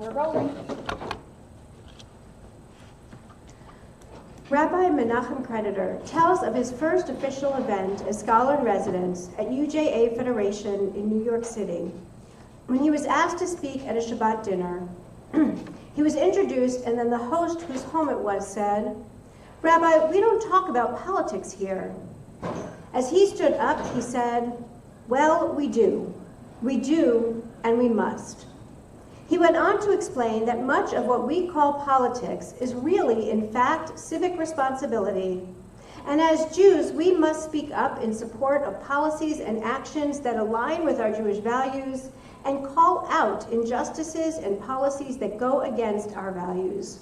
We're rolling. Rabbi Menachem Creditor tells of his first official event as scholar-in-residence at UJA Federation in New York City. When he was asked to speak at a Shabbat dinner, he was introduced, and then the host, whose home it was, said, "Rabbi, we don't talk about politics here." As he stood up, he said, "Well, we do. We do, and we must." He went on to explain that much of what we call politics is really, in fact, civic responsibility. And as Jews, we must speak up in support of policies and actions that align with our Jewish values and call out injustices and policies that go against our values.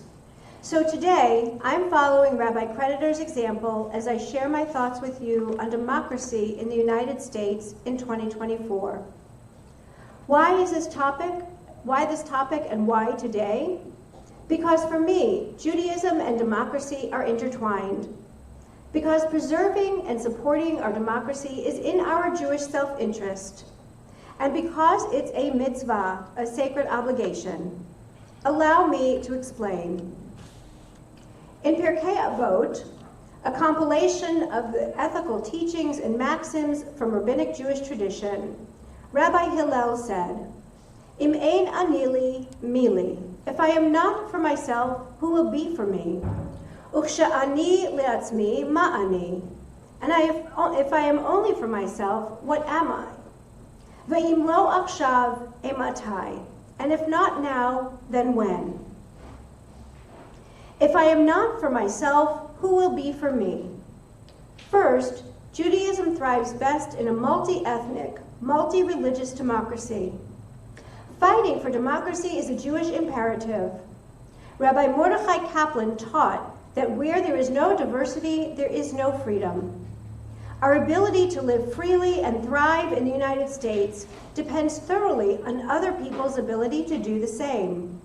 So today, I'm following Rabbi Creditor's example as I share my thoughts with you on democracy in the United States in 2024. Why this topic and why today? Because for me, Judaism and democracy are intertwined. Because preserving and supporting our democracy is in our Jewish self-interest. And because it's a mitzvah, a sacred obligation. Allow me to explain. In Pirkei Avot, a compilation of the ethical teachings and maxims from rabbinic Jewish tradition, Rabbi Hillel said, "Im ein ani li, mi li." If I am not for myself, who will be for me? Uksha'ani li'atzmi, ma'ani. And if I am only for myself, what am I? Ve'im lo akshav, ematai. And if not now, then when? If I am not for myself, who will be for me? First, Judaism thrives best in a multi-ethnic, multi-religious democracy. Fighting for democracy is a Jewish imperative. Rabbi Mordechai Kaplan taught that where there is no diversity, there is no freedom. Our ability to live freely and thrive in the United States depends thoroughly on other people's ability to do the same.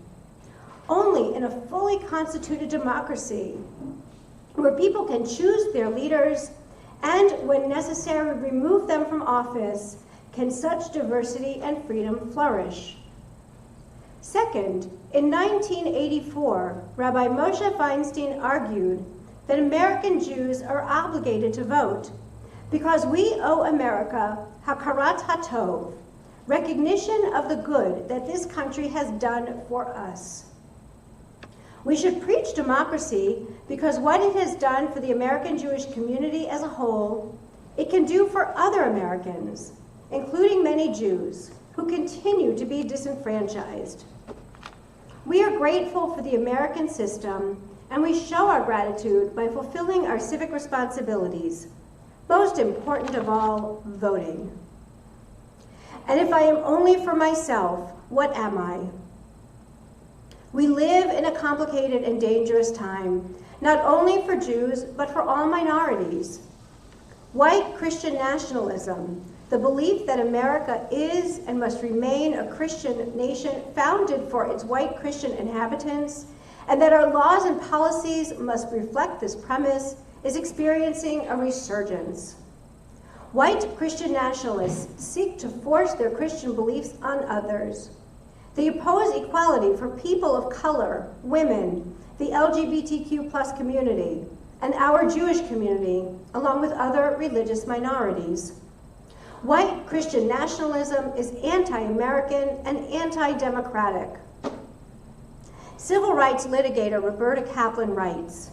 Only in a fully constituted democracy, where people can choose their leaders and, when necessary, remove them from office, can such diversity and freedom flourish. Second, in 1984, Rabbi Moshe Feinstein argued that American Jews are obligated to vote because we owe America hakarat hatov, recognition of the good that this country has done for us. We should preach democracy because what it has done for the American Jewish community as a whole, it can do for other Americans, including many Jews, who continue to be disenfranchised. We are grateful for the American system, and we show our gratitude by fulfilling our civic responsibilities, most important of all, voting. And if I am only for myself, what am I? We live in a complicated and dangerous time, not only for Jews, but for all minorities. White Christian nationalism, the belief that America is and must remain a Christian nation founded for its white Christian inhabitants, and that our laws and policies must reflect this premise, is experiencing a resurgence. White Christian nationalists seek to force their Christian beliefs on others. They oppose equality for people of color, women, the LGBTQ+ community, and our Jewish community, along with other religious minorities. White Christian nationalism is anti-American and anti-democratic. Civil rights litigator Roberta Kaplan writes,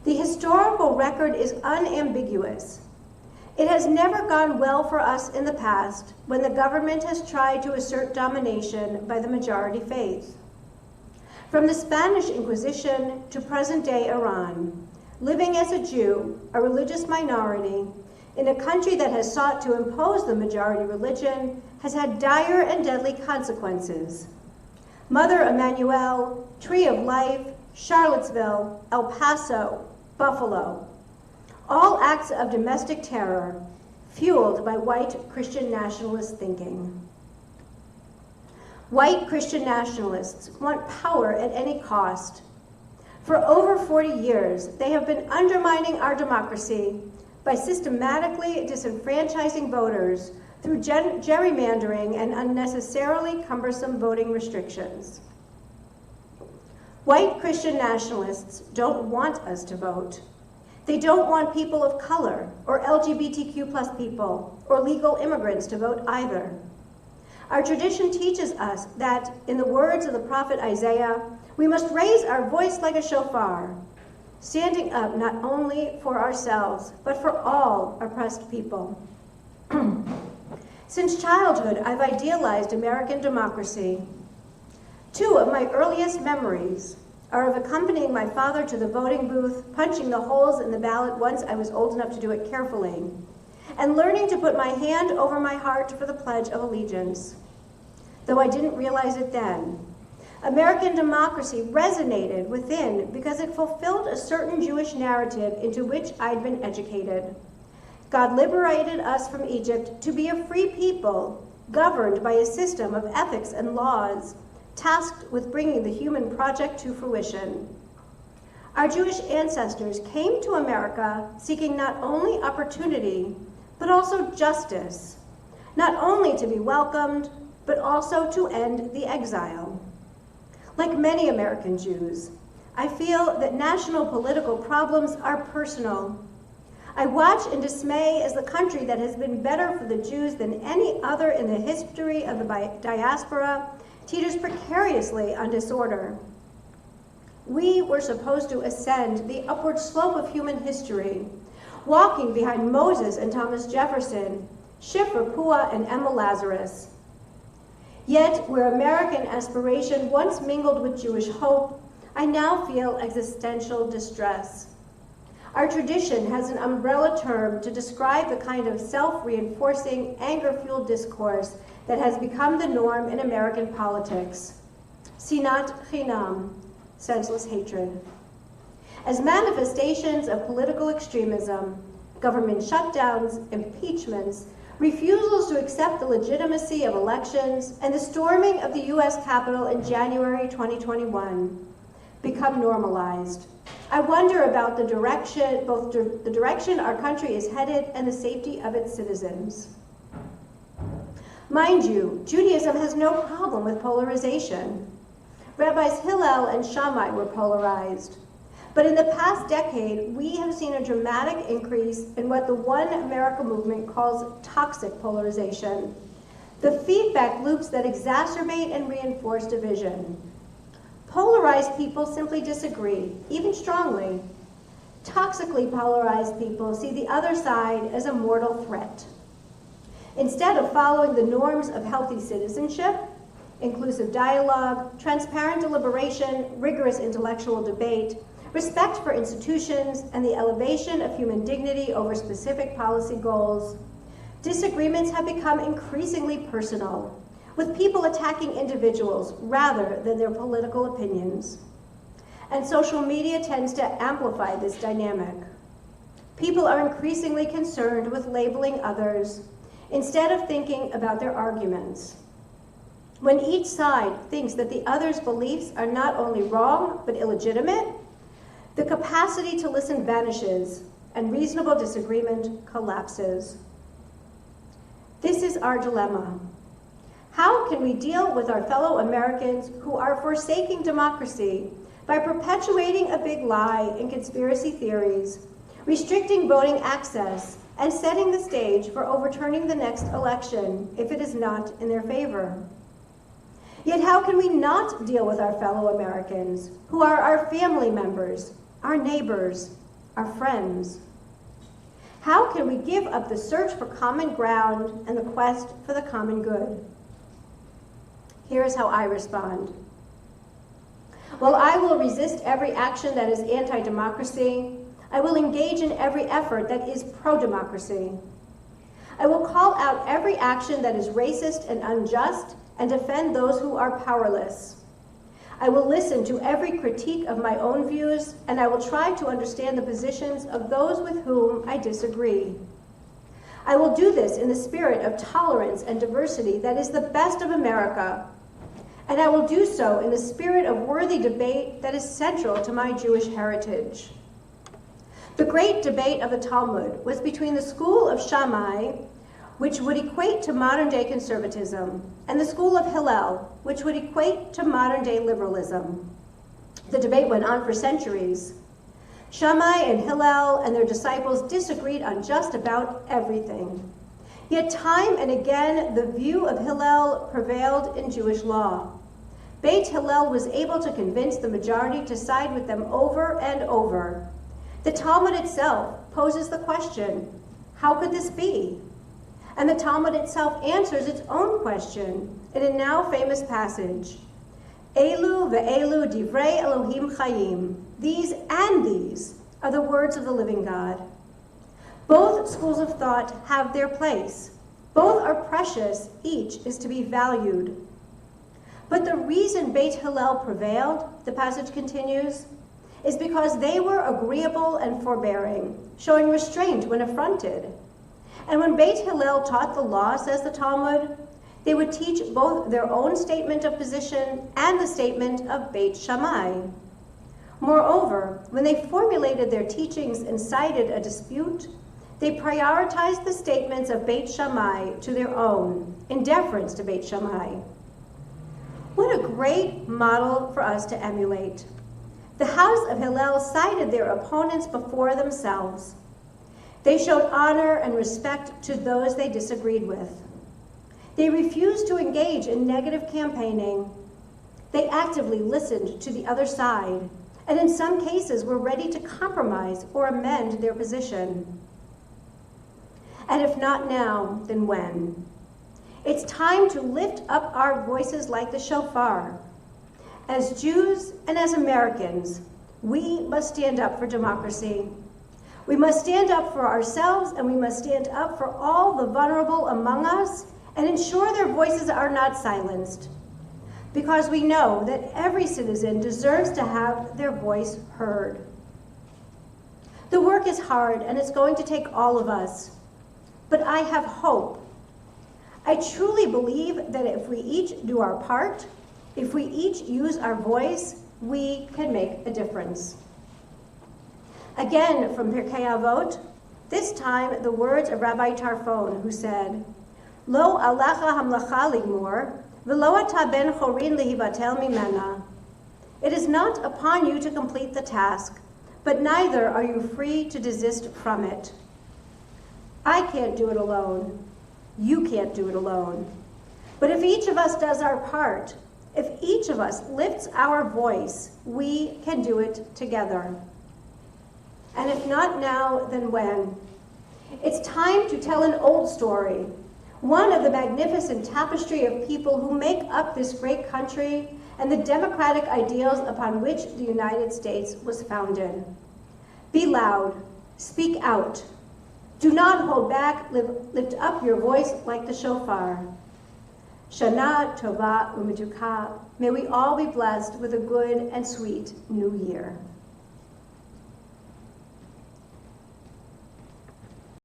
"The historical record is unambiguous. It has never gone well for us in the past when the government has tried to assert domination by the majority faith. From the Spanish Inquisition to present-day Iran, living as a Jew, a religious minority, in a country that has sought to impose the majority religion, has had dire and deadly consequences. Mother Emanuel, Tree of Life, Charlottesville, El Paso, Buffalo, all acts of domestic terror fueled by white Christian nationalist thinking." White Christian nationalists want power at any cost. For over 40 years, they have been undermining our democracy by systematically disenfranchising voters through gerrymandering and unnecessarily cumbersome voting restrictions. White Christian nationalists don't want us to vote. They don't want people of color or LGBTQ+ people or legal immigrants to vote either. Our tradition teaches us that, in the words of the prophet Isaiah, we must raise our voice like a shofar, standing up not only for ourselves, but for all oppressed people. Since childhood, I've idealized American democracy. Two of my earliest memories are of accompanying my father to the voting booth, punching the holes in the ballot once I was old enough to do it carefully, and learning to put my hand over my heart for the Pledge of Allegiance. Though I didn't realize it then, American democracy resonated within because it fulfilled a certain Jewish narrative into which I'd been educated. God liberated us from Egypt to be a free people, governed by a system of ethics and laws, tasked with bringing the human project to fruition. Our Jewish ancestors came to America seeking not only opportunity, but also justice, not only to be welcomed, but also to end the exile. Like many American Jews, I feel that national political problems are personal. I watch in dismay as the country that has been better for the Jews than any other in the history of the diaspora teeters precariously on disorder. We were supposed to ascend the upward slope of human history, walking behind Moses and Thomas Jefferson, Schiffer, Pua, and Emma Lazarus. Yet, where American aspiration once mingled with Jewish hope, I now feel existential distress. Our tradition has an umbrella term to describe the kind of self-reinforcing, anger-fueled discourse that has become the norm in American politics. Sinat chinam, senseless hatred. As manifestations of political extremism, government shutdowns, impeachments, refusals to accept the legitimacy of elections, and the storming of the US Capitol in January 2021 become normalized. I wonder about the direction, both the direction our country is headed and the safety of its citizens. Mind you, Judaism has no problem with polarization. Rabbis Hillel and Shammai were polarized. But in the past decade, we have seen a dramatic increase in what the One America movement calls toxic polarization, the feedback loops that exacerbate and reinforce division. Polarized people simply disagree, even strongly. Toxically polarized people see the other side as a mortal threat. Instead of following the norms of healthy citizenship, inclusive dialogue, transparent deliberation, rigorous intellectual debate, respect for institutions, and the elevation of human dignity over specific policy goals, disagreements have become increasingly personal, with people attacking individuals rather than their political opinions. And social media tends to amplify this dynamic. People are increasingly concerned with labeling others instead of thinking about their arguments. When each side thinks that the other's beliefs are not only wrong but illegitimate, the capacity to listen vanishes and reasonable disagreement collapses. This is our dilemma. How can we deal with our fellow Americans who are forsaking democracy by perpetuating a big lie and conspiracy theories, restricting voting access, and setting the stage for overturning the next election if it is not in their favor? Yet how can we not deal with our fellow Americans who are our family members, our neighbors, our friends? How can we give up the search for common ground and the quest for the common good? Here's how I respond. While I will resist every action that is anti-democracy, I will engage in every effort that is pro-democracy. I will call out every action that is racist and unjust and defend those who are powerless. I will listen to every critique of my own views, and I will try to understand the positions of those with whom I disagree. I will do this in the spirit of tolerance and diversity that is the best of America, and I will do so in the spirit of worthy debate that is central to my Jewish heritage. The great debate of the Talmud was between the school of Shammai, which would equate to modern-day conservatism, and the school of Hillel, which would equate to modern-day liberalism. The debate went on for centuries. Shammai and Hillel and their disciples disagreed on just about everything. Yet time and again, the view of Hillel prevailed in Jewish law. Beit Hillel was able to convince the majority to side with them over and over. The Talmud itself poses the question, how could this be? And the Talmud itself answers its own question in a now famous passage. Elu ve'elu divrei Elohim chayim. These and these are the words of the living God. Both schools of thought have their place. Both are precious. Each is to be valued. But the reason Beit Hillel prevailed, the passage continues, is because they were agreeable and forbearing, showing restraint when affronted. And when Beit Hillel taught the law, says the Talmud, they would teach both their own statement of position and the statement of Beit Shammai. Moreover, when they formulated their teachings and cited a dispute, they prioritized the statements of Beit Shammai to their own, in deference to Beit Shammai. What a great model for us to emulate. The house of Hillel cited their opponents before themselves. They showed honor and respect to those they disagreed with. They refused to engage in negative campaigning. They actively listened to the other side, and in some cases were ready to compromise or amend their position. And if not now, then when? It's time to lift up our voices like the shofar. As Jews and as Americans, we must stand up for democracy. We must stand up for ourselves, and we must stand up for all the vulnerable among us and ensure their voices are not silenced. Because we know that every citizen deserves to have their voice heard. The work is hard, and it's going to take all of us. But I have hope. I truly believe that if we each do our part, if we each use our voice, we can make a difference. Again, from Pirkei Avot, this time the words of Rabbi Tarfon, who said, Lo alacha hamlacha ligmor, v'lo ata ben chorin lihivatel mimena. It is not upon you to complete the task, but neither are you free to desist from it. I can't do it alone. You can't do it alone. But if each of us does our part, if each of us lifts our voice, we can do it together. And if not now, then when? It's time to tell an old story, one of the magnificent tapestry of people who make up this great country and the democratic ideals upon which the United States was founded. Be loud, speak out. Do not hold back, lift up your voice like the shofar. Shana Tova U'Metuka. May we all be blessed with a good and sweet new year.